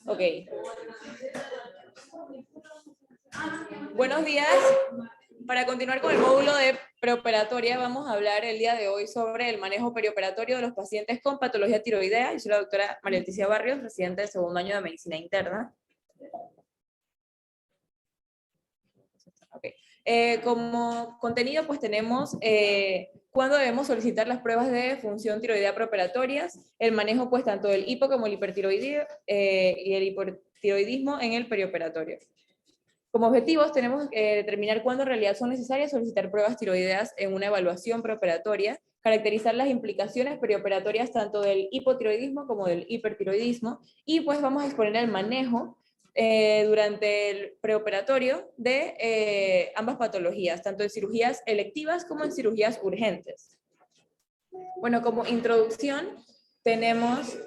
Ok. Buenos días. Para continuar con el módulo de preoperatoria, vamos a hablar el día de hoy sobre el manejo perioperatorio de los pacientes con patología tiroidea. Yo soy la doctora María Leticia Barrios, residente del segundo año de Medicina Interna. Okay. Como contenido, pues tenemos cuándo debemos solicitar las pruebas de función tiroidea preoperatorias, el manejo pues tanto del hipo como el hipertiroidismo y el hipotiroidismo en el perioperatorio. Como objetivos tenemos que determinar cuándo en realidad son necesarias solicitar pruebas tiroideas en una evaluación preoperatoria, caracterizar las implicaciones perioperatorias tanto del hipotiroidismo como del hipertiroidismo, y pues vamos a exponer el manejo durante el preoperatorio de ambas patologías, tanto en cirugías electivas como en cirugías urgentes. Bueno, como introducción tenemos...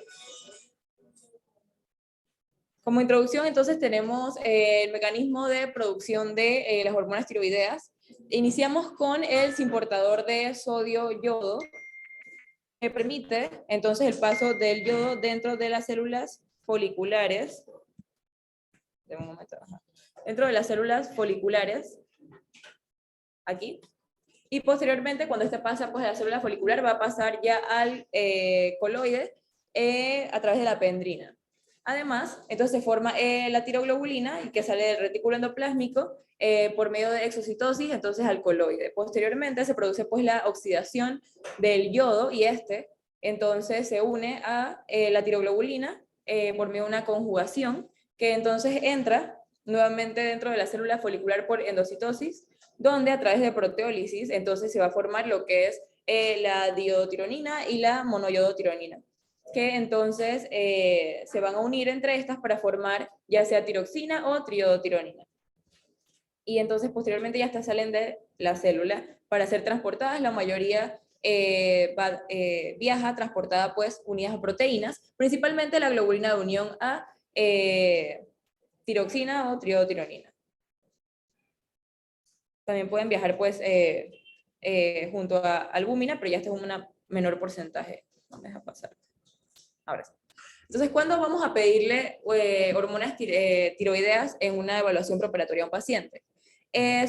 Como introducción, entonces tenemos el mecanismo de producción de las hormonas tiroideas. Iniciamos con el simportador de sodio-yodo, que permite entonces el paso del yodo dentro de las células foliculares. Un momento, dentro de las células foliculares, aquí. Y posteriormente, cuando este pasa pues, a la célula folicular, va a pasar ya al coloide a través de la pendrina. Además, entonces se forma la tiroglobulina, que sale del retículo endoplásmico por medio de exocitosis, entonces al coloide. Posteriormente se produce pues la oxidación del yodo y entonces se une a la tiroglobulina por medio de una conjugación que entonces entra nuevamente dentro de la célula folicular por endocitosis, donde a través de proteólisis entonces se va a formar lo que es la diodotironina y la monoyodotironina, que entonces se van a unir entre estas para formar ya sea tiroxina o triodotironina. Y entonces posteriormente ya salen de la célula para ser transportadas, la mayoría viaja transportada pues unidas a proteínas, principalmente la globulina de unión a tiroxina o triodotironina. También pueden viajar pues junto a albúmina, pero ya este es un menor porcentaje. No me deja pasar. Ahora sí. Entonces, ¿cuándo vamos a pedirle hormonas tiroideas en una evaluación preoperatoria a un paciente?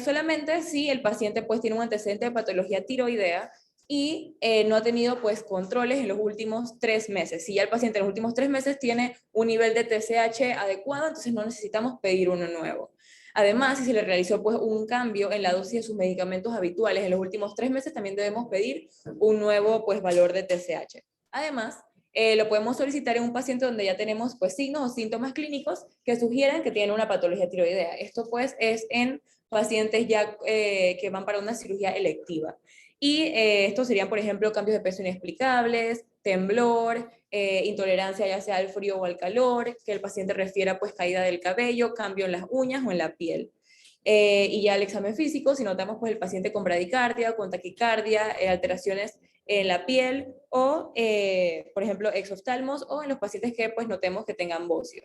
Solamente si el paciente pues tiene un antecedente de patología tiroidea y no ha tenido pues controles en los últimos 3 meses. Si ya el paciente en los últimos 3 meses tiene un nivel de TSH adecuado, entonces no necesitamos pedir uno nuevo. Además, si se le realizó pues un cambio en la dosis de sus medicamentos habituales en los últimos 3 meses, también debemos pedir un nuevo pues valor de TSH. Además, lo podemos solicitar en un paciente donde ya tenemos pues signos o síntomas clínicos que sugieran que tiene una patología tiroidea. Esto pues es en pacientes ya que van para una cirugía electiva. Y estos serían, por ejemplo, cambios de peso inexplicables, temblor, intolerancia ya sea al frío o al calor, que el paciente refiera pues caída del cabello, cambio en las uñas o en la piel. Y ya el examen físico, si notamos pues el paciente con bradicardia, con taquicardia, alteraciones en la piel o, por ejemplo, exoftalmos o en los pacientes que pues notemos que tengan bocio.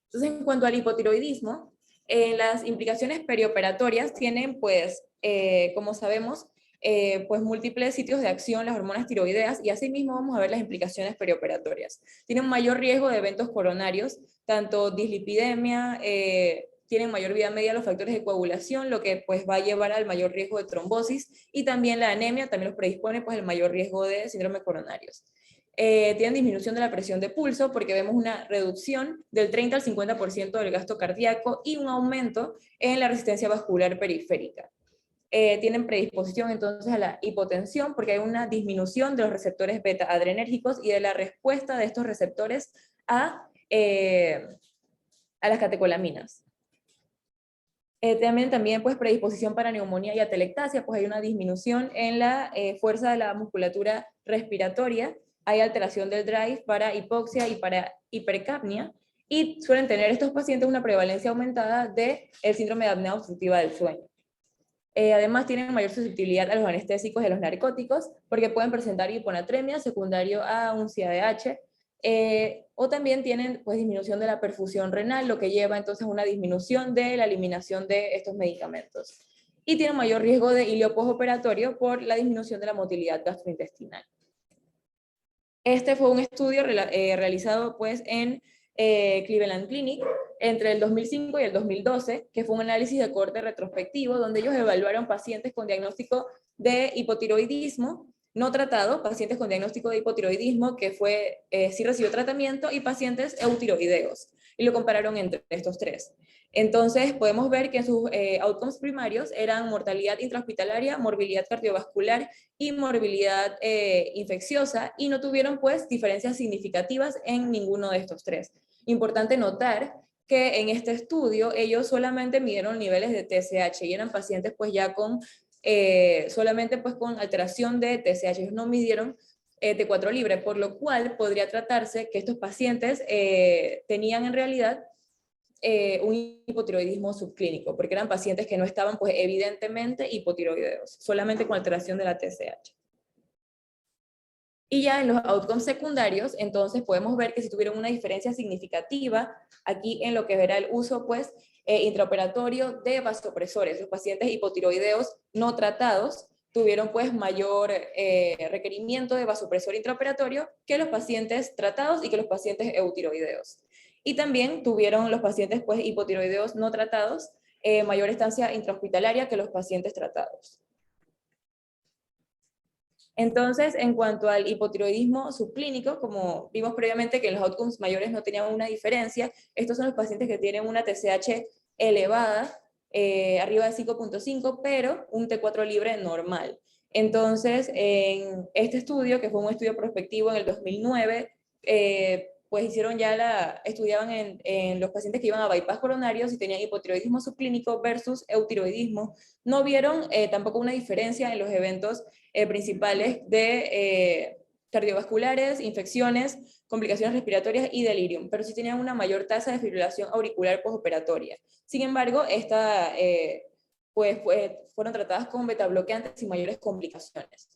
Entonces, en cuanto al hipotiroidismo, las implicaciones perioperatorias tienen, pues, como sabemos, pues múltiples sitios de acción las hormonas tiroideas y asimismo vamos a ver las implicaciones perioperatorias. Tienen un mayor riesgo de eventos coronarios, tanto dislipidemia, tienen mayor vida media los factores de coagulación, lo que pues va a llevar al mayor riesgo de trombosis, y también la anemia también los predispone pues al mayor riesgo de síndrome coronarios. Tienen disminución de la presión de pulso porque vemos una reducción del 30 al 50% del gasto cardíaco y un aumento en la resistencia vascular periférica. Tienen predisposición entonces a la hipotensión porque hay una disminución de los receptores beta-adrenérgicos y de la respuesta de estos receptores a las catecolaminas. También pues predisposición para neumonía y atelectasia, pues hay una disminución en la fuerza de la musculatura respiratoria, hay alteración del drive para hipoxia y para hipercapnia, y suelen tener estos pacientes una prevalencia aumentada del síndrome de apnea obstructiva del sueño. Además tienen mayor susceptibilidad a los anestésicos y a los narcóticos, porque pueden presentar hiponatremia secundario a un CADH, o también tienen pues, disminución de la perfusión renal, lo que lleva entonces a una disminución de la eliminación de estos medicamentos. Y tienen mayor riesgo de ilio postoperatorio por la disminución de la motilidad gastrointestinal. Este fue un estudio realizado pues en Cleveland Clinic entre el 2005 y el 2012, que fue un análisis de corte retrospectivo donde ellos evaluaron pacientes con diagnóstico de hipotiroidismo no tratado, pacientes con diagnóstico de hipotiroidismo que sí recibió tratamiento, y pacientes eutiroideos, y lo compararon entre estos tres. Entonces podemos ver que sus outcomes primarios eran mortalidad intrahospitalaria, morbilidad cardiovascular y morbilidad infecciosa, y no tuvieron pues diferencias significativas en ninguno de estos tres. Importante notar que en este estudio ellos solamente midieron niveles de TSH y eran pacientes pues ya con solamente pues con alteración de TSH, ellos no midieron T4 libre, por lo cual podría tratarse que estos pacientes tenían en realidad un hipotiroidismo subclínico, porque eran pacientes que no estaban pues evidentemente hipotiroideos, solamente con alteración de la TSH. Y ya en los outcomes secundarios, entonces podemos ver que si tuvieron una diferencia significativa aquí en lo que verá el uso pues intraoperatorio de vasopresores. Los pacientes hipotiroideos no tratados tuvieron pues mayor requerimiento de vasopresor intraoperatorio que los pacientes tratados y que los pacientes eutiroideos. Y también tuvieron los pacientes pues hipotiroideos no tratados mayor estancia intrahospitalaria que los pacientes tratados. Entonces, en cuanto al hipotiroidismo subclínico, como vimos previamente que en los outcomes mayores no tenían una diferencia, estos son los pacientes que tienen una TSH elevada, arriba de 5.5, pero un T4 libre normal. Entonces, en este estudio, que fue un estudio prospectivo en el 2009, pues estudiaban en los pacientes que iban a bypass coronario si tenían hipotiroidismo subclínico versus eutiroidismo. No vieron tampoco una diferencia en los eventos principales de cardiovasculares, infecciones, complicaciones respiratorias y delirium, pero sí tenían una mayor tasa de fibrilación auricular postoperatoria. Sin embargo, fueron tratadas con betabloqueantes sin mayores complicaciones.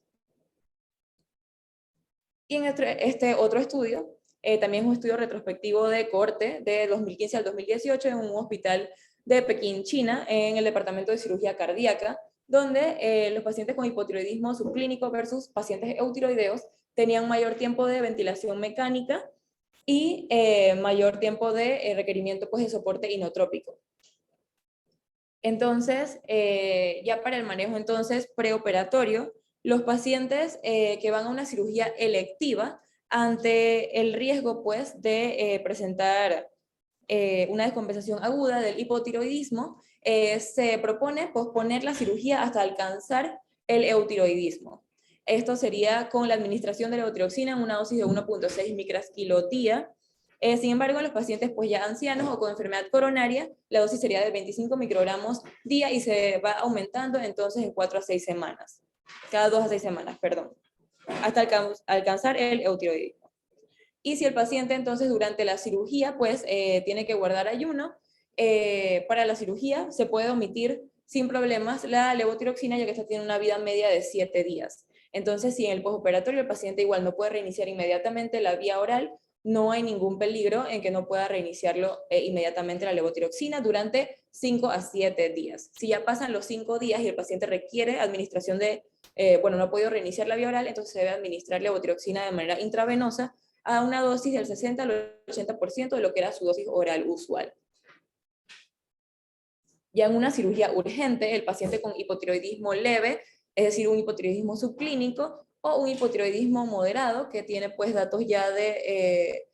Y en este otro estudio, también es un estudio retrospectivo de cohorte de 2015 al 2018 en un hospital de Pekín, China, en el departamento de cirugía cardíaca, donde los pacientes con hipotiroidismo subclínico versus pacientes eutiroideos tenían mayor tiempo de ventilación mecánica y mayor tiempo de requerimiento pues, de soporte inotrópico. Entonces, ya para el manejo entonces preoperatorio, los pacientes que van a una cirugía electiva ante el riesgo pues de presentar una descompensación aguda del hipotiroidismo, se propone posponer la cirugía hasta alcanzar el eutiroidismo. Esto sería con la administración de la levotiroxina en una dosis de 1.6 micras kilo día. Sin embargo, en los pacientes pues ya ancianos o con enfermedad coronaria, la dosis sería de 25 microgramos día y se va aumentando entonces en 4 a 6 semanas. Cada 2 a 6 semanas, perdón. Hasta alcanzar el eutiroidismo. Y si el paciente entonces durante la cirugía pues tiene que guardar ayuno, para la cirugía se puede omitir sin problemas la levotiroxina, ya que esta tiene una vida media de 7 días. Entonces, si en el postoperatorio el paciente igual no puede reiniciar inmediatamente la vía oral, no hay ningún peligro en que no pueda reiniciarlo inmediatamente la levotiroxina durante 5 a 7 días. Si ya pasan los 5 días y el paciente requiere administración no ha podido reiniciar la vía oral, entonces se debe administrar levotiroxina de manera intravenosa a una dosis del 60 al 80% de lo que era su dosis oral usual. Ya en una cirugía urgente, el paciente con hipotiroidismo leve, es decir, un hipotiroidismo subclínico o un hipotiroidismo moderado, que tiene pues datos ya de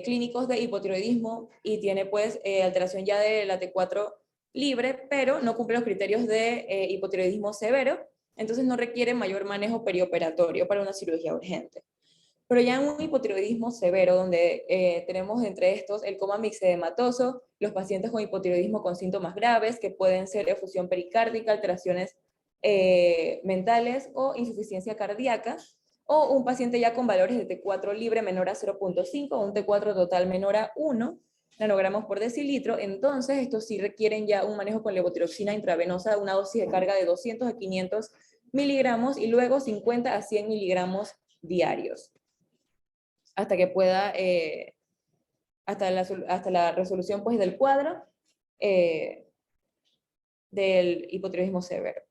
clínicos de hipotiroidismo y tiene pues alteración ya de la T4 libre, pero no cumple los criterios de hipotiroidismo severo, entonces no requiere mayor manejo perioperatorio para una cirugía urgente. Pero ya en un hipotiroidismo severo, donde tenemos entre estos el coma mixedematoso, los pacientes con hipotiroidismo con síntomas graves, que pueden ser efusión pericárdica, alteraciones mentales o insuficiencia cardíaca, o un paciente ya con valores de T4 libre menor a 0.5 o un T4 total menor a 1 nanogramos por decilitro, entonces estos sí requieren ya un manejo con levotiroxina intravenosa, una dosis de carga de 200 a 500 miligramos y luego 50 a 100 miligramos diarios, hasta que pueda, hasta la resolución pues, del cuadro del hipotiroidismo severo.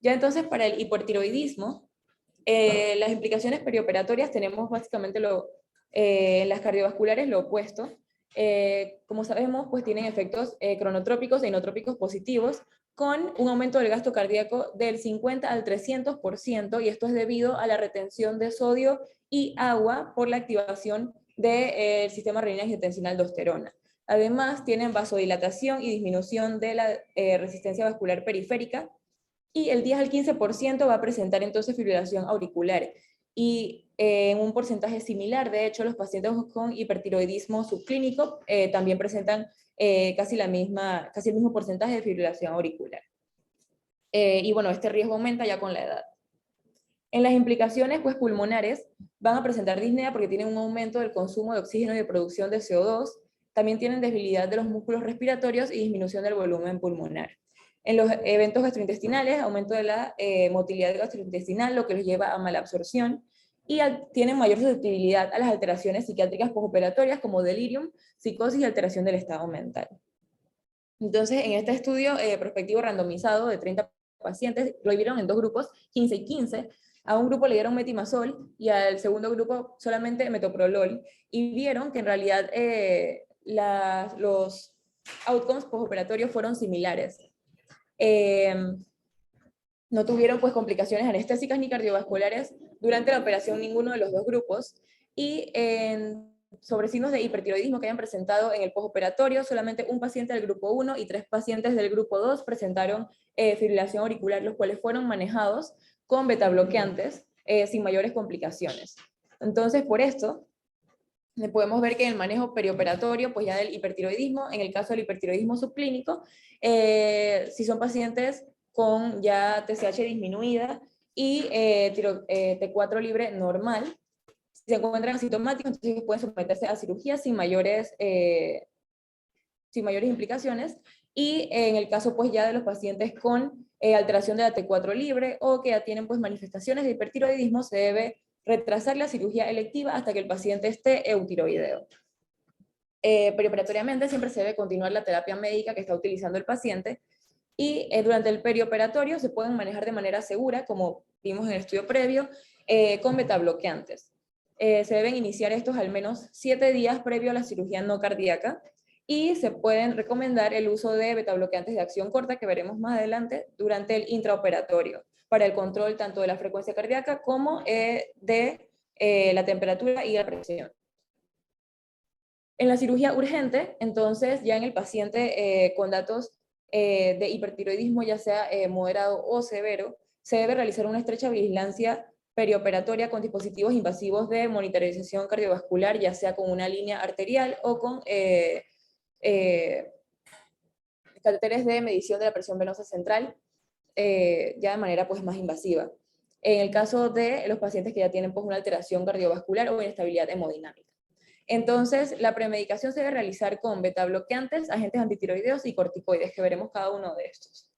Ya entonces para el hipotiroidismo, Las implicaciones perioperatorias tenemos básicamente en las cardiovasculares lo opuesto. Como sabemos, pues tienen efectos cronotrópicos e inotrópicos positivos, con un aumento del gasto cardíaco del 50 al 300%, y esto es debido a la retención de sodio y agua por la activación del sistema renina-angiotensina-aldosterona. Además, tienen vasodilatación y disminución de la resistencia vascular periférica, y el 10 al 15% va a presentar entonces fibrilación auricular. Y en un porcentaje similar, de hecho, los pacientes con hipertiroidismo subclínico también presentan casi el mismo porcentaje de fibrilación auricular. Y bueno, este riesgo aumenta ya con la edad. En las implicaciones pues, pulmonares, van a presentar disnea porque tienen un aumento del consumo de oxígeno y de producción de CO2, también tienen debilidad de los músculos respiratorios y disminución del volumen pulmonar. En los eventos gastrointestinales, aumento de la motilidad gastrointestinal, lo que los lleva a mala absorción, y tienen mayor susceptibilidad a las alteraciones psiquiátricas postoperatorias como delirium, psicosis y alteración del estado mental. Entonces, en este estudio prospectivo randomizado de 30 pacientes, lo dividieron en dos grupos, 15 y 15. A un grupo le dieron metimazol y al segundo grupo solamente metoprolol, y vieron que en realidad los outcomes postoperatorios fueron similares. No tuvieron pues complicaciones anestésicas ni cardiovasculares durante la operación ninguno de los dos grupos, y sobre signos de hipertiroidismo que hayan presentado en el postoperatorio, solamente un paciente del grupo 1 y 3 pacientes del grupo 2 presentaron fibrilación auricular, los cuales fueron manejados con betabloqueantes sin mayores complicaciones. Entonces, por esto, podemos ver que en el manejo perioperatorio, pues ya del hipertiroidismo, en el caso del hipertiroidismo subclínico, si son pacientes con ya TSH disminuida y T4 libre normal, si se encuentran asintomáticos, entonces pueden someterse a cirugía sin mayores implicaciones. Y en el caso pues ya de los pacientes con alteración de la T4 libre o que ya tienen pues manifestaciones de hipertiroidismo, se debe retrasar la cirugía electiva hasta que el paciente esté eutiroideo. Perioperatoriamente siempre se debe continuar la terapia médica que está utilizando el paciente, y durante el perioperatorio se pueden manejar de manera segura, como vimos en el estudio previo, con betabloqueantes. Se deben iniciar estos al menos 7 días previo a la cirugía no cardíaca, y se pueden recomendar el uso de betabloqueantes de acción corta, que veremos más adelante, durante el intraoperatorio, para el control tanto de la frecuencia cardíaca como de la temperatura y la presión. En la cirugía urgente, entonces, ya en el paciente con datos de hipertiroidismo, ya sea moderado o severo, se debe realizar una estrecha vigilancia perioperatoria con dispositivos invasivos de monitorización cardiovascular, ya sea con una línea arterial o con catéteres de medición de la presión venosa central, ya de manera pues, más invasiva. En el caso de los pacientes que ya tienen pues, una alteración cardiovascular o inestabilidad hemodinámica. Entonces, la premedicación se debe realizar con betabloqueantes, agentes antitiroideos y corticoides, que veremos cada uno de estos.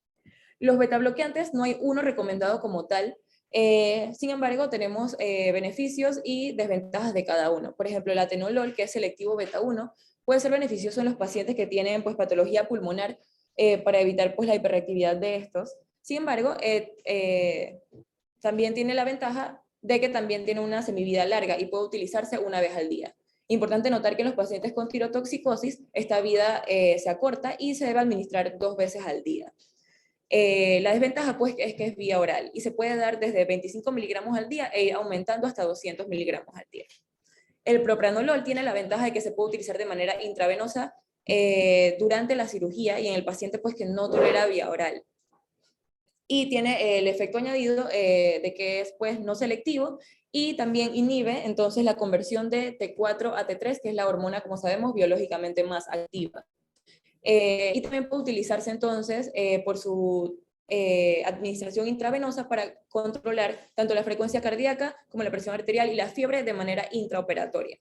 Los betabloqueantes no hay uno recomendado como tal, sin embargo, tenemos beneficios y desventajas de cada uno. Por ejemplo, el atenolol, que es selectivo beta 1, puede ser beneficioso en los pacientes que tienen pues, patología pulmonar para evitar pues, la hiperreactividad de estos. Sin embargo, también tiene la ventaja de que también tiene una semivida larga y puede utilizarse una vez al día. Importante notar que en los pacientes con tirotoxicosis esta vida se acorta y se debe administrar 2 veces al día. La desventaja pues es que es vía oral y se puede dar desde 25 miligramos al día e ir aumentando hasta 200 miligramos al día. El propranolol tiene la ventaja de que se puede utilizar de manera intravenosa durante la cirugía y en el paciente pues que no tolera vía oral. Y tiene el efecto añadido de que es pues no selectivo y también inhibe entonces la conversión de T4 a T3, que es la hormona, como sabemos, biológicamente más activa. Y también puede utilizarse entonces por su administración intravenosa para controlar tanto la frecuencia cardíaca como la presión arterial y la fiebre de manera intraoperatoria.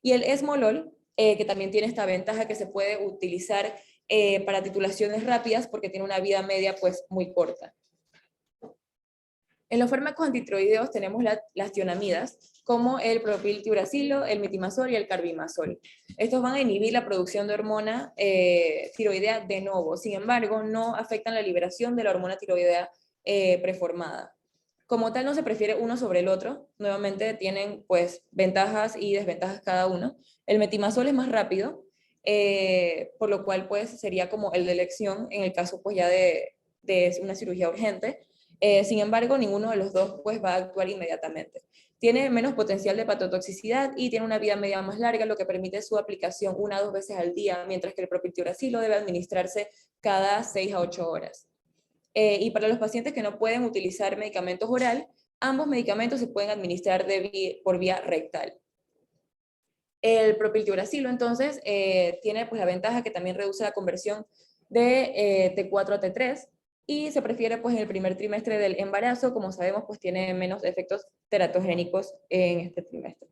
Y el esmolol, que también tiene esta ventaja que se puede utilizar para titulaciones rápidas porque tiene una vida media pues muy corta. En los fármacos antitiroideos tenemos las tionamidas, como el propiltiuracilo, el metimazol y el carbimazol. Estos van a inhibir la producción de hormona tiroidea de novo, sin embargo, no afectan la liberación de la hormona tiroidea preformada. como tal no se prefiere uno sobre el otro, nuevamente tienen pues ventajas y desventajas cada uno. El metimazol es más rápido, por lo cual pues sería como el de elección en el caso pues ya de una cirugía urgente. Sin embargo, ninguno de los dos pues va a actuar inmediatamente. Tiene menos potencial de hepatotoxicidad y tiene una vida media más larga, lo que permite su aplicación 1 a 2 veces al día, mientras que el propiltiuracilo debe administrarse cada 6 a 8 horas. Y para los pacientes que no pueden utilizar medicamentos oral, ambos medicamentos se pueden administrar por vía rectal. El propiltiuracilo, entonces, tiene pues, la ventaja que también reduce la conversión de T4 a T3 y se prefiere pues, en el primer trimestre del embarazo, como sabemos, pues tiene menos efectos teratogénicos en este trimestre.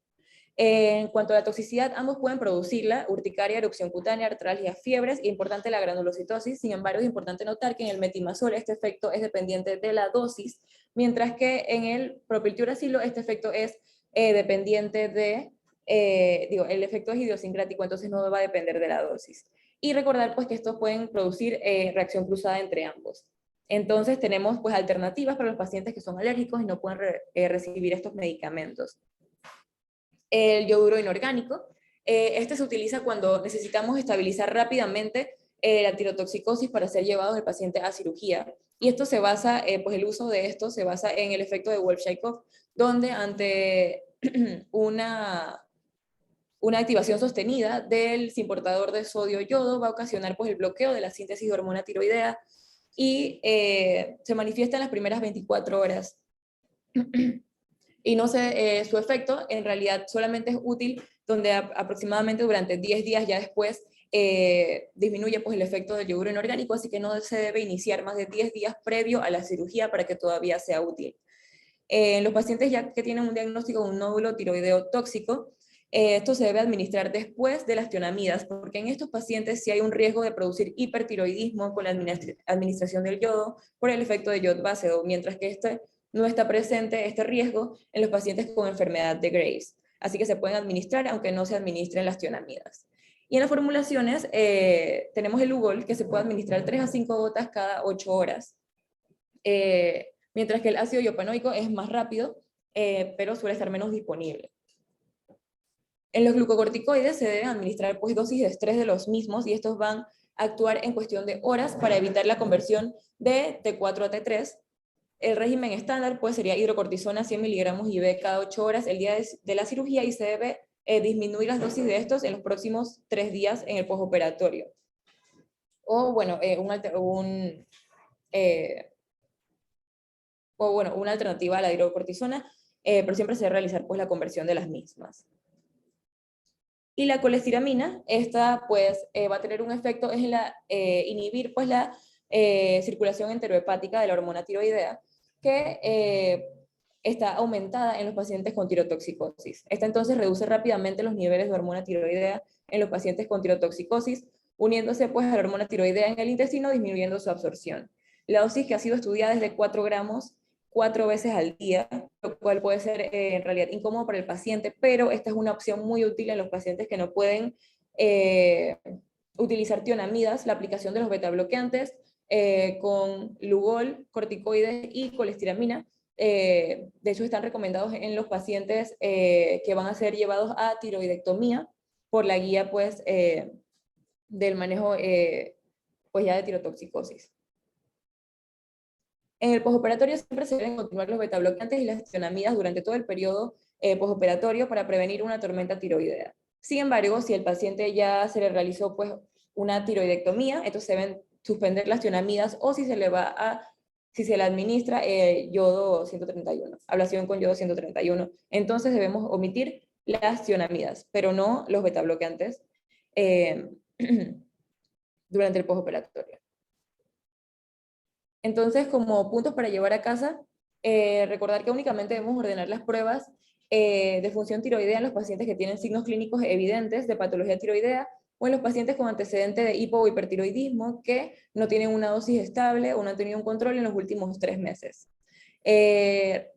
En cuanto a la toxicidad, ambos pueden producirla, urticaria, erupción cutánea, artralgia, fiebres, y importante la granulocitosis. Sin embargo, es importante notar que en el metimazol este efecto es dependiente de la dosis, mientras que en el propiltiuracilo este efecto es dependiente de, el efecto es idiosincrático, entonces no va a depender de la dosis. Y recordar pues que estos pueden producir reacción cruzada entre ambos. Entonces tenemos pues alternativas para los pacientes que son alérgicos y no pueden recibir estos medicamentos. El yoduro inorgánico. Este se utiliza cuando necesitamos estabilizar rápidamente la tirotoxicosis para ser llevados el paciente a cirugía. Y esto se basa, pues el uso de esto se basa en el efecto de Wolff-Chaikoff, donde ante una activación sostenida del simportador de sodio-yodo va a ocasionar pues, el bloqueo de la síntesis de hormona tiroidea y se manifiesta en las primeras 24 horas. Y no sé, su efecto en realidad solamente es útil donde aproximadamente durante 10 días ya después disminuye pues, el efecto del yoduro inorgánico, así que no se debe iniciar más de 10 días previo a la cirugía para que todavía sea útil. En los pacientes ya que tienen un diagnóstico de un nódulo tiroideo tóxico, esto se debe administrar después de las tionamidas, porque en estos pacientes sí hay un riesgo de producir hipertiroidismo con la administración del yodo por el efecto de yod básedo, mientras que no está presente este riesgo en los pacientes con enfermedad de Graves. Así que se pueden administrar aunque no se administren las tionamidas. Y en las formulaciones tenemos el Lugol, que se puede administrar 3 a 5 gotas cada 8 horas. Mientras que el ácido iopanoico es más rápido, pero suele estar menos disponible. En los glucocorticoides se deben administrar pues, dosis de estrés de los mismos y estos van a actuar en cuestión de horas para evitar la conversión de T4 a T3. El régimen estándar pues, sería hidrocortisona 100 miligramos IV cada 8 horas el día de la cirugía y se debe disminuir las dosis de estos en los próximos 3 días en el postoperatorio. O bueno, una alternativa a la hidrocortisona, pero siempre se debe realizar pues, la conversión de las mismas. Y la colestiramina, esta pues va a tener un efecto en inhibir pues la circulación enterohepática de la hormona tiroidea, que está aumentada en los pacientes con tirotoxicosis. Esta entonces reduce rápidamente los niveles de hormona tiroidea en los pacientes con tirotoxicosis, uniéndose pues a la hormona tiroidea en el intestino, disminuyendo su absorción. La dosis que ha sido estudiada es de 4 gramos 4 veces al día, lo cual puede ser en realidad incómodo para el paciente, pero esta es una opción muy útil en los pacientes que no pueden utilizar tionamidas, la aplicación de los betabloqueantes con Lugol, corticoides y colestiramina. De hecho, están recomendados en los pacientes que van a ser llevados a tiroidectomía por la guía pues, del manejo pues, ya de tirotoxicosis. En el postoperatorio siempre se deben continuar los betabloqueantes y las tionamidas durante todo el periodo postoperatorio para prevenir una tormenta tiroidea. Sin embargo, si el paciente ya se le realizó pues, una tiroidectomía, entonces se deben suspender las tionamidas o si se le administra yodo 131, ablación con yodo 131, entonces debemos omitir las tionamidas, pero no los betabloqueantes durante el postoperatorio. Entonces, como puntos para llevar a casa, recordar que únicamente debemos ordenar las pruebas de función tiroidea en los pacientes que tienen signos clínicos evidentes de patología tiroidea o en los pacientes con antecedente de hipo o hipertiroidismo que no tienen una dosis estable o no han tenido un control en los últimos 3 meses.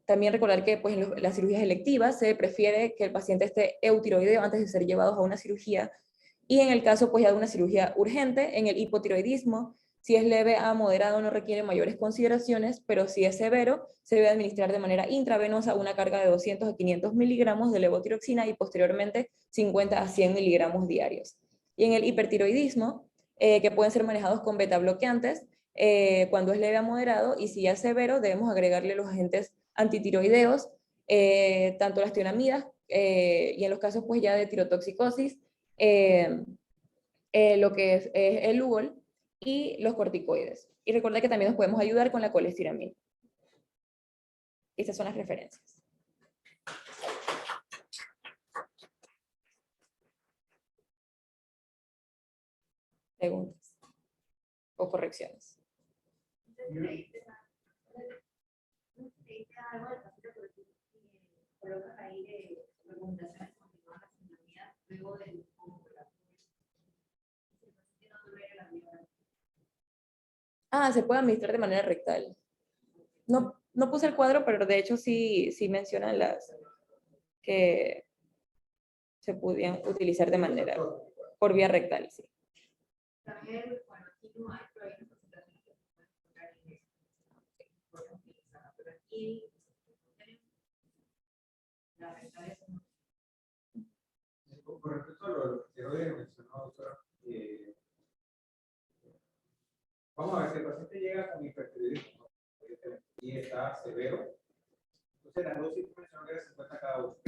También recordar que pues, en las cirugías electivas se prefiere que el paciente esté eutiroideo antes de ser llevados a una cirugía y en el caso pues, ya de una cirugía urgente, en el hipotiroidismo, Si es leve a moderado no requiere mayores consideraciones, pero si es severo, se debe administrar de manera intravenosa una carga de 200 a 500 miligramos de levotiroxina y posteriormente 50 a 100 miligramos diarios. Y en el hipertiroidismo, que pueden ser manejados con beta bloqueantes, cuando es leve a moderado, y si ya es severo, debemos agregarle los agentes antitiroideos, tanto las tionamidas, y en los casos pues ya de tirotoxicosis, lo que es el Lugol y los corticoides. Y recuerda que también nos podemos ayudar con la colestiramina. Estas son las referencias. Preguntas o correcciones. Ah, se puede administrar de manera rectal. No puse el cuadro, pero de hecho sí mencionan las que se podían utilizar de manera por vía rectal, sí. Con respecto a lo que hoy mencionó, doctora, vamos a ver si el paciente llega con hipertiroidismo y está severo. Entonces, la dosis que mencionó que era 50 cada 8.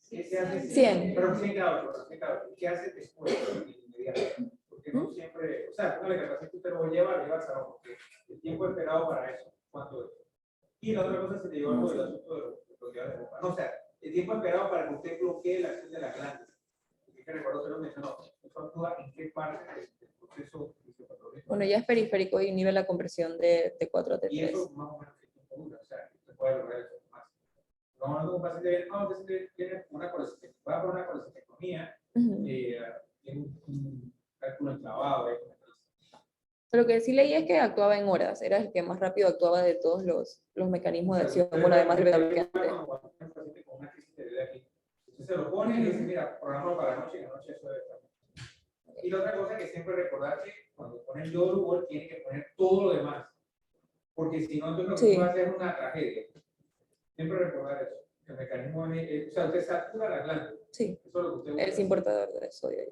¿Qué se hace? 100. Pero 100 cada 8, 100 cada 8. ¿Qué hace después? Inmediato. Porque no siempre, o sea, póngale que el paciente usted lo lleva al salón, porque el tiempo esperado para eso, ¿cuánto es? Y la otra cosa se te llevó algo del asunto de los días de ropa. No, o sea, el tiempo esperado para que usted bloquee la acción de la glándula. Que recuerdo que lo mencionó, eso actúa en qué parte del proceso fisiopatológico. Bueno, ya es periférico y inhibe la compresión de T4 a T3. Y eso más o menos es común, o sea, se puede lograr eso más. Vamos hablando de un paciente, no, que tiene una colecistectomía, va por una colecistectomía, tiene un cálculo enclavado. Lo que sí leí es que actuaba en horas, era el que más rápido actuaba de todos los mecanismos de acción, bueno, además del beta bloqueante. Cuando un paciente con una crisis de vida aquí, usted se lo pone y dice, mira, programa para la noche, y la noche eso debe estar. Y la otra cosa que siempre recordar que cuando pone el yodo, tiene que poner todo lo demás. Porque si no, entonces lo que va a hacer es una tragedia. Siempre recordar eso. El mecanismo, o sea, usted satura la glándula. Sí, eso es lo que usted busca. Es importador de sodio.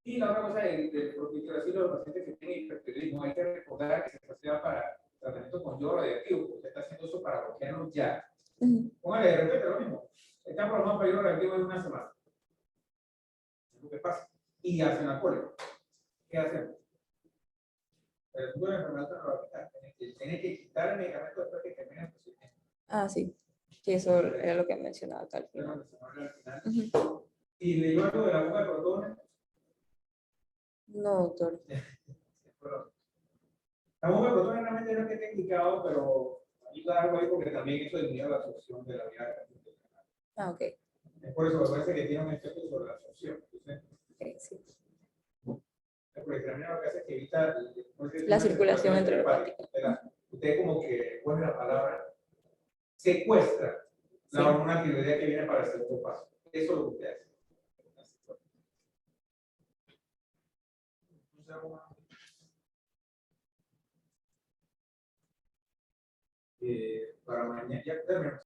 Y la otra cosa del propiltiroacilo de los pacientes que tienen hipertiroidismo, hay que recordar que se hacía para tratamiento con yodo radiactivo, porque usted está haciendo eso para bloquearlo ya. Póngale de repente lo mismo. Está programado para yodo radiactivo en una semana. Es lo que pasa. Y hacen alcohólico. ¿Qué hacemos? El tubo de enfermedad no lo va a quitar. Tiene que quitar el medicamento después que termine el procedimiento. Ah, sí. Sí, eso era lo que mencionaba acá al final. ¿Y leyó algo de la bomba de protones? No, doctor. La bomba de protones realmente no es que esté indicado, pero ayuda algo ahí porque también eso disminuye la absorción de la vía. Ah, ok. Es por eso me parece que tiene un efecto sobre la absorción. Okay, sí. Porque también lo que hace es que evita la circulación entre los Usted como que, ¿cuál es la palabra? Secuestra la hormona tiroidea que viene para el segundo paso. Eso es lo que usted hace. Para mañana, ya terminamos.